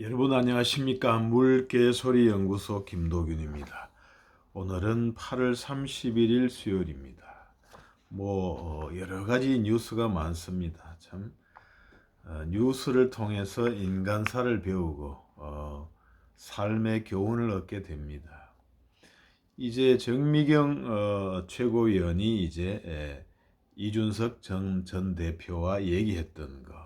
여러분 안녕하십니까? 물개소리 연구소 김도균입니다. 오늘은 8월 31일 수요일입니다. 여러 가지 뉴스가 많습니다. 참 뉴스를 통해서 인간사를 배우고 삶의 교훈을 얻게 됩니다. 이제 정미경 최고위원이 이제 이준석 전 대표와 얘기했던 거,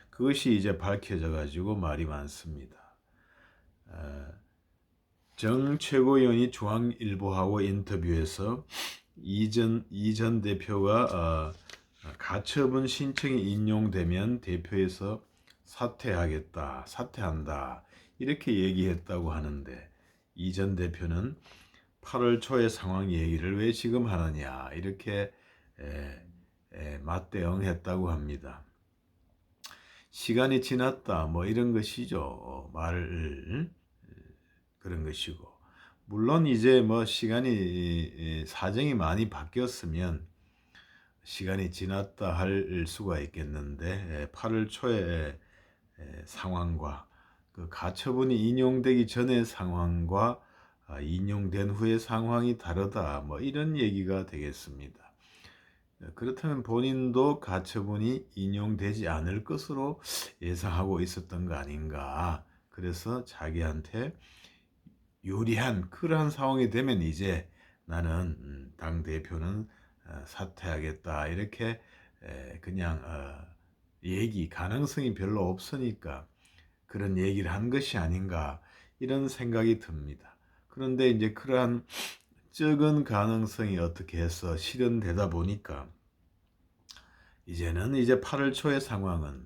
그것이 이제 밝혀져 가지고 말이 많습니다. 정 최고위원이 중앙일보하고 인터뷰에서 이전 대표가 가처분 신청이 인용되면 대표에서 사퇴한다 이렇게 얘기했다고 하는데, 이전 대표는 8월 초의 상황 얘기를 왜 지금 하느냐 이렇게 맞대응했다고 합니다. 시간이 지났다 이런 것이죠. 말을 그런 것이고, 물론 이제 시간이 사정이 많이 바뀌었으면 시간이 지났다 할 수가 있겠는데, 8월 초의 상황과 그 가처분이 인용되기 전의 상황과 인용된 후의 상황이 다르다 이런 얘기가 되겠습니다. 그렇다면 본인도 가처분이 인용되지 않을 것으로 예상하고 있었던 거 아닌가. 그래서 자기한테 유리한 그러한 상황이 되면 이제 나는 당대표는 사퇴하겠다 이렇게 그냥 얘기 가능성이 별로 없으니까 그런 얘기를 한 것이 아닌가 이런 생각이 듭니다. 그런데 이제 그러한 적은 가능성이 어떻게 해서 실현되다 보니까 이제는 8월 초의 상황은,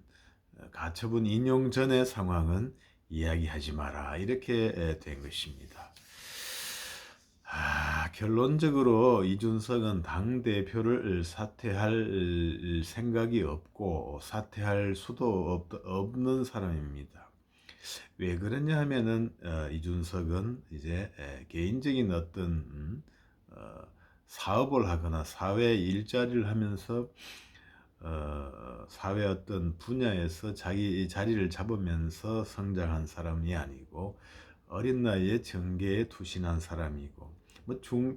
가처분 인용 전의 상황은 이야기하지 마라 이렇게 된 것입니다. 결론적으로 이준석은 당대표를 사퇴할 생각이 없고 사퇴할 수도 없는 사람입니다. 왜 그러냐 하면은 이준석은 이제 개인적인 어떤 사업을 하거나 사회 일자리를 하면서 사회 어떤 분야에서 자기 자리를 잡으면서 성장한 사람이 아니고, 어린 나이에 정계에 투신한 사람이고,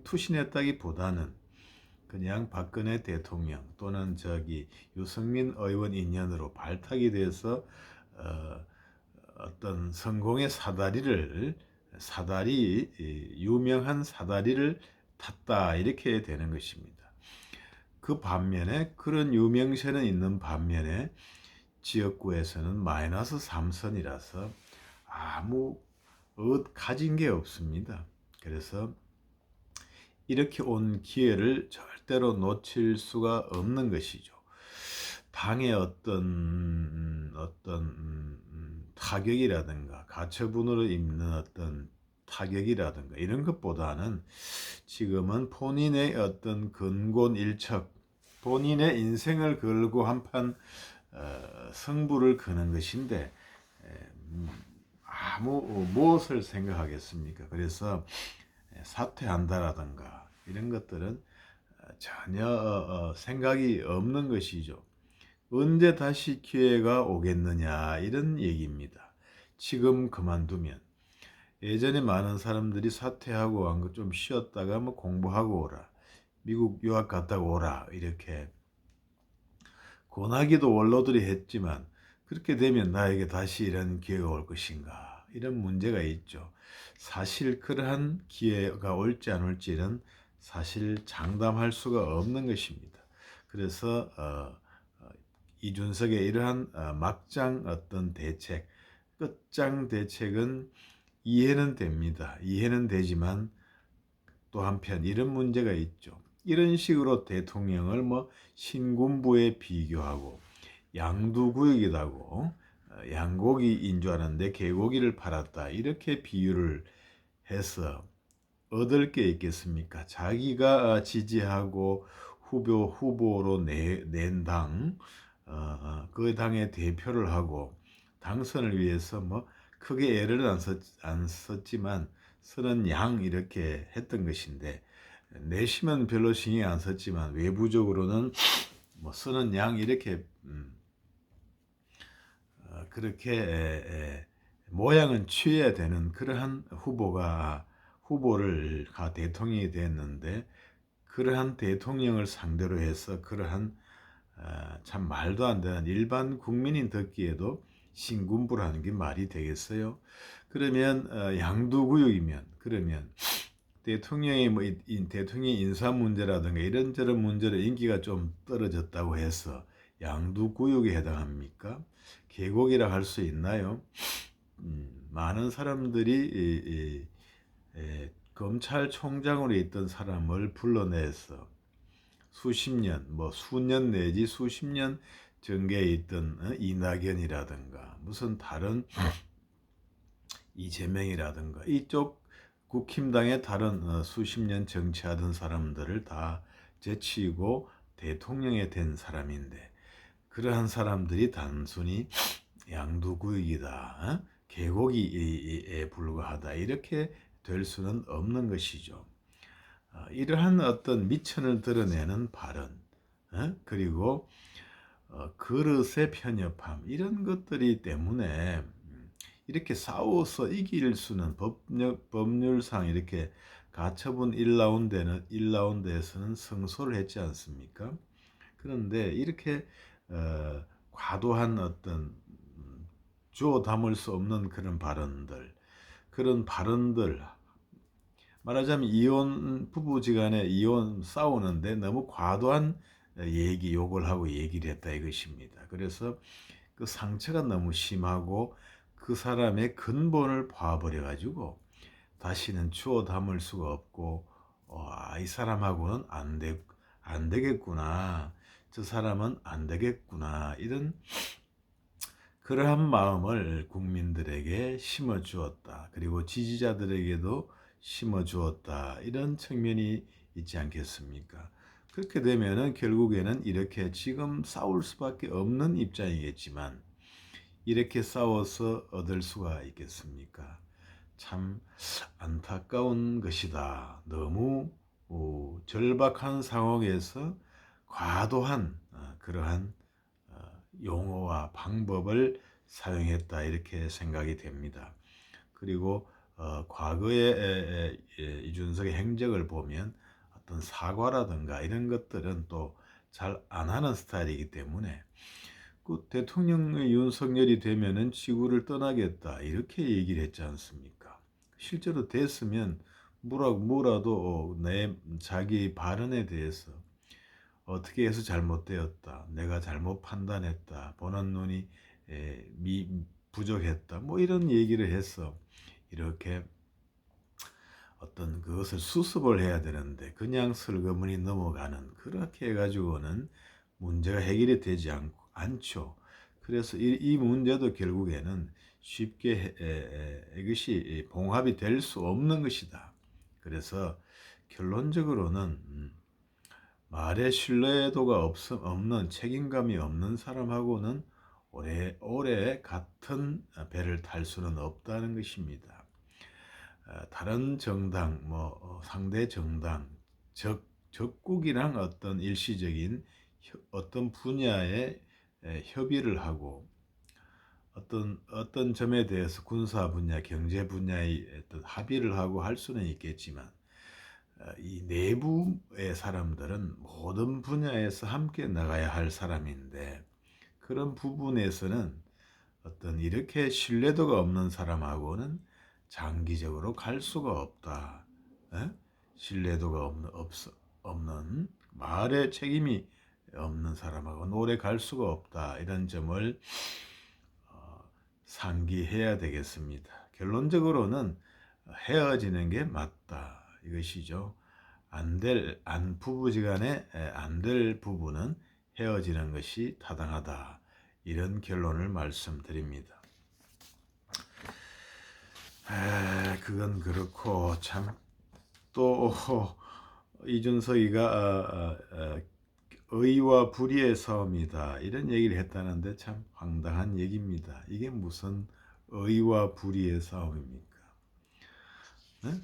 투신했다기보다는 그냥 박근혜 대통령 또는 유승민 의원 인연으로 발탁이 돼서 어떤 성공의 유명한 사다리를 탔다 이렇게 되는 것입니다. 그 반면에 그런 유명세는 있는 반면에 지역구에서는 마이너스 3선이라서 아무 가진 게 없습니다. 그래서 이렇게 온 기회를 절대로 놓칠 수가 없는 것이죠. 당의 어떤 타격이라든가 가처분으로 있는 어떤 타격이라든가 이런 것보다는 지금은 본인의 어떤 근곤일척, 본인의 인생을 걸고 한판 승부를 거는 것인데, 무엇을 생각하겠습니까? 그래서 사퇴한다라든가 이런 것들은 전혀 생각이 없는 것이죠. 언제 다시 기회가 오겠느냐 이런 얘기입니다. 지금 그만두면, 예전에 많은 사람들이 사퇴하고 좀 쉬었다가 공부하고 오라, 미국 유학 갔다가 오라 이렇게 권하기도 원로들이 했지만, 그렇게 되면 나에게 다시 이런 기회가 올 것인가 이런 문제가 있죠. 사실 그러한 기회가 올지 안 올지는 사실 장담할 수가 없는 것입니다. 그래서 이준석의 이러한 막장 어떤 대책, 끝장 대책은 이해는 됩니다. 이해는 되지만 또 한편 이런 문제가 있죠. 이런 식으로 대통령을 신군부에 비교하고 양두구역이라고, 양고기인 줄 알았는데 개고기를 팔았다 이렇게 비유를 해서 얻을 게 있겠습니까? 자기가 지지하고 후보로 낸 당, 그 당의 대표를 하고 당선을 위해서 크게 애를 안 썼지만 쓰는 양 이렇게 했던 것인데, 내심은 별로 신경 안 썼지만 외부적으로는 쓰는 양 이렇게 그렇게 모양은 취해야 되는 그러한 후보를 대통령이 됐는데 그러한 대통령을 상대로 해서 그러한 참 말도 안 되는 일반 국민이 듣기에도 신군부라는 게 말이 되겠어요? 그러면 양두구역이면 그러면 대통령의 대통령 인사 문제라든가 이런저런 문제로 인기가 좀 떨어졌다고 해서 양두구역에 해당합니까? 계곡이라 할 수 있나요? 많은 사람들이 검찰총장으로 있던 사람을 불러내서 수십 년, 뭐 수년 내지 수십 년 정계에 있던 이낙연이라든가 무슨 다른 이재명이라든가 이쪽 국힘당의 다른 수십 년 정치하던 사람들을 다 제치고 대통령이 된 사람인데 그러한 사람들이 단순히 양두구역이다, 계곡이에 불과하다 이렇게 될 수는 없는 것이죠. 이러한 어떤 미천을 드러내는 발언, 그리고 그릇의 편협함 이런 것들이 때문에 이렇게 싸워서 이길 수는 법률상 이렇게 가처분 1라운드에서는 승소를 했지 않습니까? 그런데 이렇게 과도한 어떤 주워 담을 수 없는 그런 발언들 말하자면 이혼 부부지간에 이혼 싸우는데 너무 과도한 욕을 하고 얘기를 했다 이것입니다. 그래서 그 상처가 너무 심하고 그 사람의 근본을 봐버려 가지고 다시는 주워 담을 수가 없고 이 사람하고는 안 되겠구나. 저 사람은 안 되겠구나. 이런 그러한 마음을 국민들에게 심어 주었다. 그리고 지지자들에게도 심어 주었다. 이런 측면이 있지 않겠습니까? 그렇게 되면은 결국에는 이렇게 지금 싸울 수밖에 없는 입장이겠지만 이렇게 싸워서 얻을 수가 있겠습니까? 참 안타까운 것이다. 너무 절박한 상황에서 과도한 그러한 용어와 방법을 사용했다 이렇게 생각이 됩니다. 그리고 과거의 이준석의 행적을 보면 어떤 사과라든가 이런 것들은 또 잘 안 하는 스타일이기 때문에 그 대통령의 윤석열이 되면은 지구를 떠나겠다 이렇게 얘기를 했지 않습니까? 실제로 됐으면 뭐라도 자기 발언에 대해서 어떻게 해서 잘못되었다, 내가 잘못 판단했다, 보는 눈이 부족했다, 뭐 이런 얘기를 해서 이렇게 어떤 그것을 수습을 해야 되는데 그냥 슬그머니 넘어가는 그렇게 해가지고는 문제가 해결이 되지 않죠. 그래서 이 문제도 결국에는 쉽게 이것이 봉합이 될 수 없는 것이다. 그래서 결론적으로는 말에 신뢰도가 없는 책임감이 없는 사람하고는 오래 같은 배를 탈 수는 없다는 것입니다. 다른 정당, 상대 정당, 적국이랑 어떤 일시적인 어떤 분야에 협의를 하고 어떤 점에 대해서 군사 분야, 경제 분야의 어떤 합의를 하고 할 수는 있겠지만 이 내부의 사람들은 모든 분야에서 함께 나가야 할 사람인데 그런 부분에서는 어떤 이렇게 신뢰도가 없는 사람하고는 장기적으로 갈 수가 없다. 신뢰도가 없는 말에 책임이 없는 사람하고는 오래 갈 수가 없다. 이런 점을 상기해야 되겠습니다. 결론적으로는 헤어지는 게 맞다. 이것이죠. 부부지간에 안 될 부부는 헤어지는 것이 타당하다. 이런 결론을 말씀드립니다. 그건 그렇고 참 또 이준석이가 의와 불의의 싸움이다 이런 얘기를 했다는데 참 황당한 얘기입니다. 이게 무슨 의와 불의의 싸움입니까?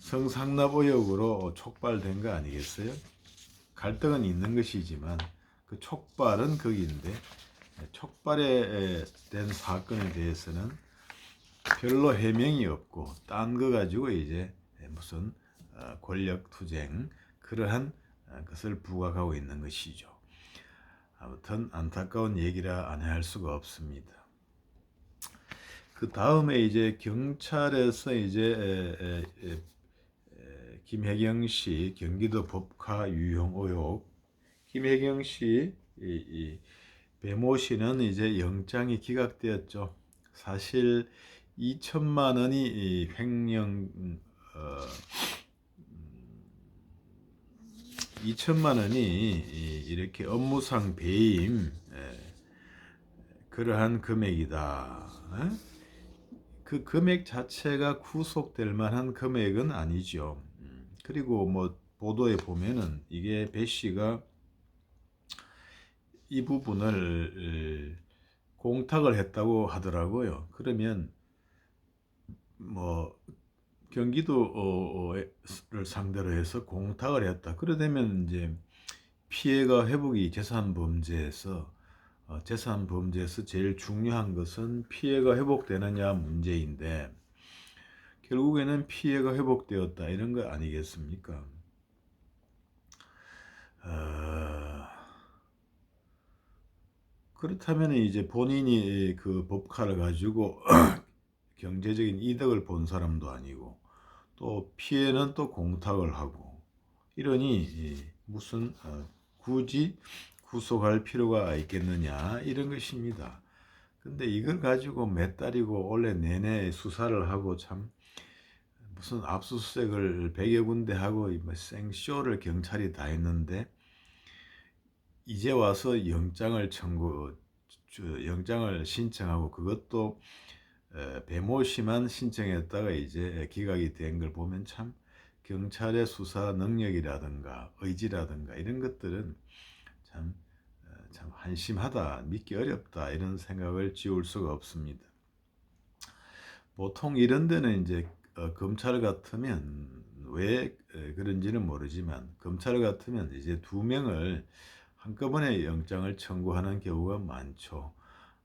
성상납 의혹으로 촉발된 거 아니겠어요? 갈등은 있는 것이지만 그 촉발은 거기인데 촉발에 된 사건에 대해서는 별로 해명이 없고 딴 거 가지고 이제 무슨 권력 투쟁 그러한 것을 부각하고 있는 것이죠. 아무튼 안타까운 얘기라 안 할 수가 없습니다. 그 다음에 이제 경찰에서 이제 김혜경 씨 경기도 법카 유용 의혹. 김혜경 씨 이 배모 씨는 이제 영장이 기각되었죠. 사실 2천만 원이 횡령 어, 2천만 원이 이렇게 업무상 배임 그러한 금액이다. 그 금액 자체가 구속될 만한 금액은 아니죠. 그리고 뭐 보도에 보면은 이게 배 씨가 이 부분을 공탁을 했다고 하더라고요. 그러면 뭐 경기도를 상대로 해서 공탁을 했다. 그러다면 이제 피해가 회복이 재산 범죄에서 제일 중요한 것은 피해가 회복되느냐 문제인데 결국에는 피해가 회복되었다 이런 거 아니겠습니까? 그렇다면 이제 본인이 그 법카를 가지고 경제적인 이득을 본 사람도 아니고 또 피해는 또 공탁을 하고 이러니 무슨 굳이 구속할 필요가 있겠느냐 이런 것입니다. 근데 이걸 가지고 몇 달이고 올해 내내 수사를 하고 참 무슨 압수수색을 100여 군데 하고 뭐 생쇼를 경찰이 다 했는데 이제 와서 영장을 신청하고 그것도 배모 씨만 신청했다가 이제 기각이 된 걸 보면 참 경찰의 수사 능력이라든가 의지라든가 이런 것들은 참, 참 한심하다, 믿기 어렵다 이런 생각을 지울 수가 없습니다. 보통 이런 데는 이제 검찰 같으면 왜 그런지는 모르지만 검찰 같으면 이제 두 명을 한꺼번에 영장을 청구하는 경우가 많죠.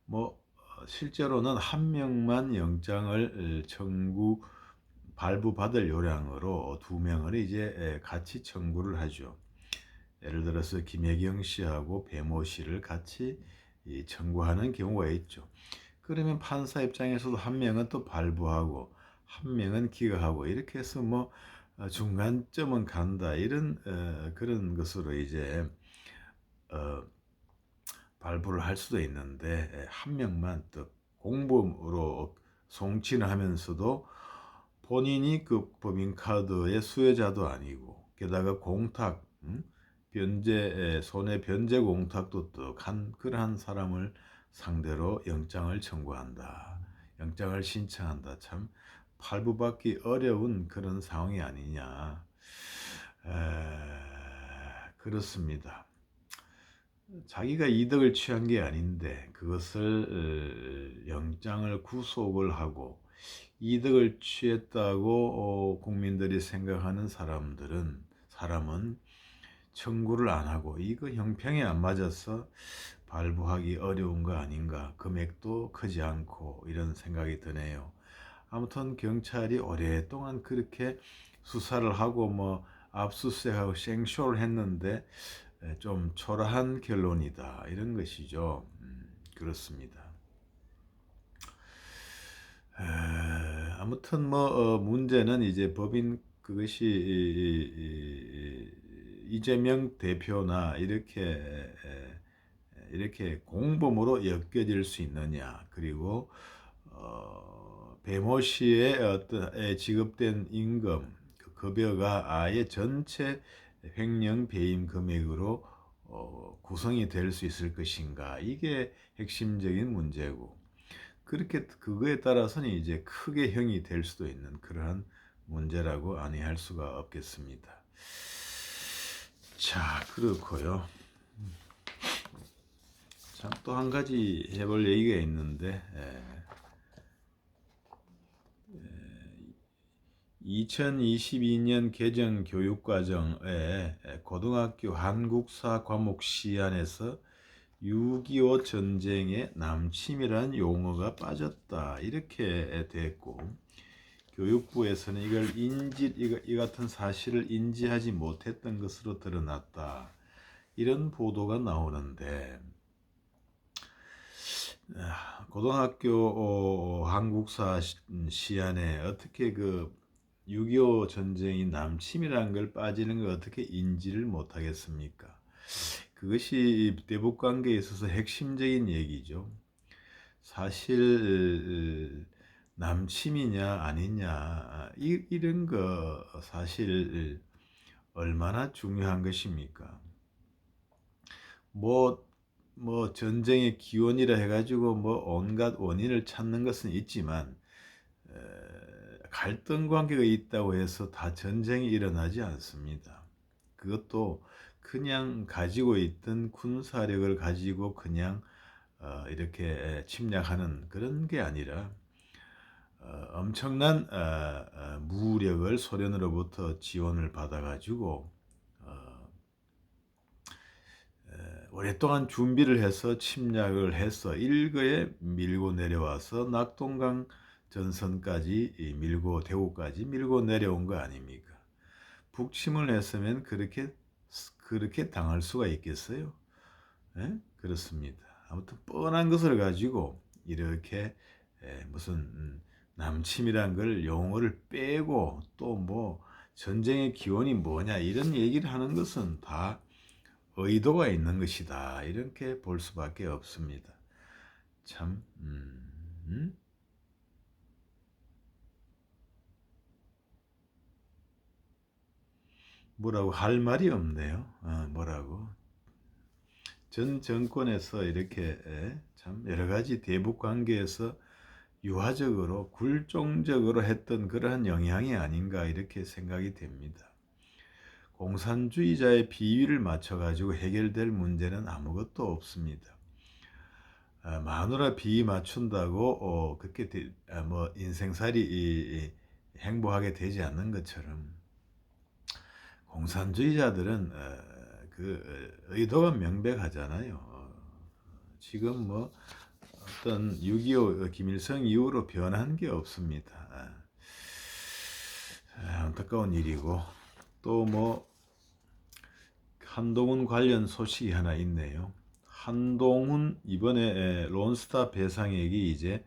뭐 실제로는 한 명만 영장을 발부받을 요량으로 두 명을 이제 같이 청구를 하죠. 예를 들어서 김혜경 씨하고 배모 씨를 같이 청구하는 경우가 있죠. 그러면 판사 입장에서도 한 명은 또 발부하고 한 명은 기각하고 이렇게 해서 뭐 중간점은 간다 이런 그런 것으로 이제 발부를 할 수도 있는데 한 명만 또 공범으로 송치를 하면서도 본인이 그 법인카드의 수혜자도 아니고 게다가 공탁 손해 변제 공탁도 또한 그러한 사람을 상대로 영장을 청구한다. 영장을 신청한다. 참 발부받기 어려운 그런 상황이 아니냐. 그렇습니다. 자기가 이득을 취한 게 아닌데 그것을 영장을 구속을 하고 이득을 취했다고 국민들이 생각하는 사람은 청구를 안 하고 이거 형평에 안 맞아서 발부하기 어려운 거 아닌가. 금액도 크지 않고 이런 생각이 드네요. 아무튼 경찰이 오랫동안 그렇게 수사를 하고 뭐 압수수색하고 생쇼를 했는데 좀 초라한 결론이다 이런 것이죠. 그렇습니다. 아무튼 뭐 문제는 이제 법인 그것이 이재명 대표나 이렇게 공범으로 엮여질 수 있느냐 그리고 배모 씨의 어떤 지급된 임금 그 급여가 아예 전체 횡령 배임 금액으로 구성이 될 수 있을 것인가 이게 핵심적인 문제고 그렇게 그거에 따라서는 이제 크게 형이 될 수도 있는 그러한 문제라고 아니할 수가 없겠습니다. 자 그렇고요. 참 또 한 가지 해볼 얘기가 있는데 2022년 개정 교육과정에 고등학교 한국사 과목 시안에서 6.25 전쟁에 남침이란 용어가 빠졌다 이렇게 됐고, 교육부에서는 이 같은 사실을 인지하지 못했던 것으로 드러났다 이런 보도가 나오는데, 고등학교 한국사 시간에 어떻게 6.25 전쟁이 남침이라는 걸 빠지는 걸 어떻게 인지를 못하겠습니까? 그것이 대북관계에 있어서 핵심적인 얘기죠. 사실 남침이냐 아니냐 이런 거 사실 얼마나 중요한 것입니까? 뭐 전쟁의 기원이라 해가지고 뭐 온갖 원인을 찾는 것은 있지만, 갈등 관계가 있다고 해서 다 전쟁이 일어나지 않습니다. 그것도 그냥 가지고 있던 군사력을 가지고 그냥 이렇게 침략하는 그런 게 아니라, 엄청난 무력을 소련으로부터 지원을 받아가지고 오랫동안 준비를 해서 침략을 해서 일거에 밀고 내려와서 낙동강 전선까지 밀고 대구까지 밀고 내려온 거 아닙니까? 북침을 했으면 그렇게 당할 수가 있겠어요? 예? 그렇습니다. 아무튼 뻔한 것을 가지고 이렇게 무슨 남침이란 걸 용어를 빼고 또 뭐 전쟁의 기원이 뭐냐 이런 얘기를 하는 것은 다 의도가 있는 것이다 이렇게 볼 수밖에 없습니다. 참 뭐라고 할 말이 없네요. 뭐라고 전 정권에서 이렇게 참 여러 가지 대북 관계에서 유화적으로 굴종적으로 했던 그러한 영향이 아닌가 이렇게 생각이 됩니다. 공산주의자의 비위를 맞춰가지고 해결될 문제는 아무것도 없습니다. 마누라 비위 맞춘다고 그렇게 뭐 인생살이 행복하게 되지 않는 것처럼, 공산주의자들은 그 의도가 명백하잖아요. 지금 뭐 어떤 6.25 김일성 이후로 변한 게 없습니다. 안타까운 일이고, 또 뭐 한동훈 관련 소식이 하나 있네요. 한동훈 이번에 론스타 배상액이 이제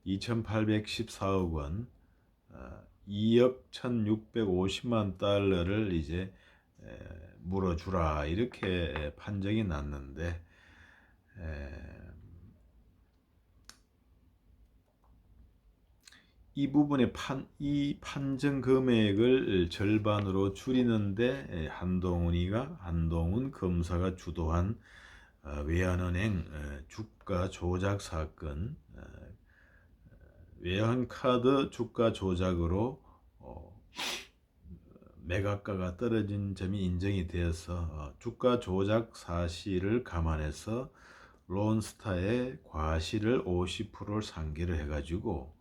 2,814억 원, 2억 1,650만 달러를 이제 물어주라 이렇게 판정이 났는데, 이 부분의 이 판정 금액을 절반으로 줄이는데 한동훈 검사가 주도한 외환은행 주가 조작 사건, 외환카드 주가 조작으로 매각가가 떨어진 점이 인정이 되어서 주가 조작 사실을 감안해서 론스타의 과실을 50%를 상계를 해가지고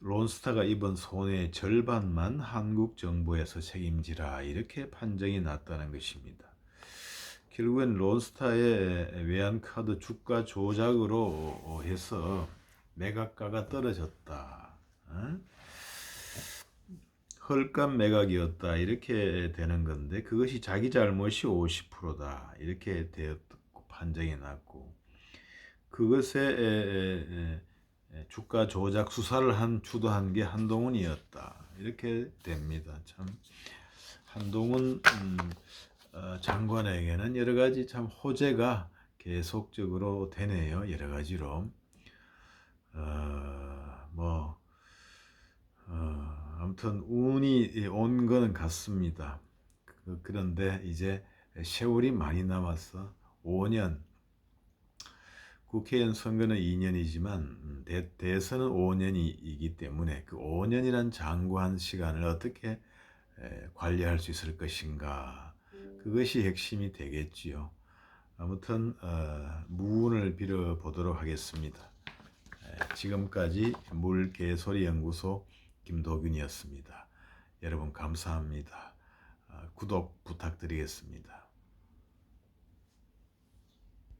론스타가 입은 손해의 절반만 한국 정부에서 책임지라 이렇게 판정이 났다는 것입니다. 결국엔 론스타의 외환카드 주가 조작으로 해서 매각가가 떨어졌다, 헐값 매각이었다 이렇게 되는 건데, 그것이 자기 잘못이 50%다 이렇게 되었고 판정이 났고, 그것에 주가 조작 수사를 주도한 게 한동훈이었다 이렇게 됩니다. 참 한동훈 장관에게는 여러 가지 참 호재가 계속적으로 되네요. 여러 가지로 아무튼 운이 온 거는 같습니다. 그런데 이제 세월이 많이 남았어. 5년, 국회의원 선거는 2년이지만 대선은 5년이기 때문에 그 5년이란 장구한 시간을 어떻게 관리할 수 있을 것인가, 그것이 핵심이 되겠지요. 아무튼 무운을 빌어보도록 하겠습니다. 지금까지 물개소리연구소 김도균이었습니다. 여러분 감사합니다. 구독 부탁드리겠습니다.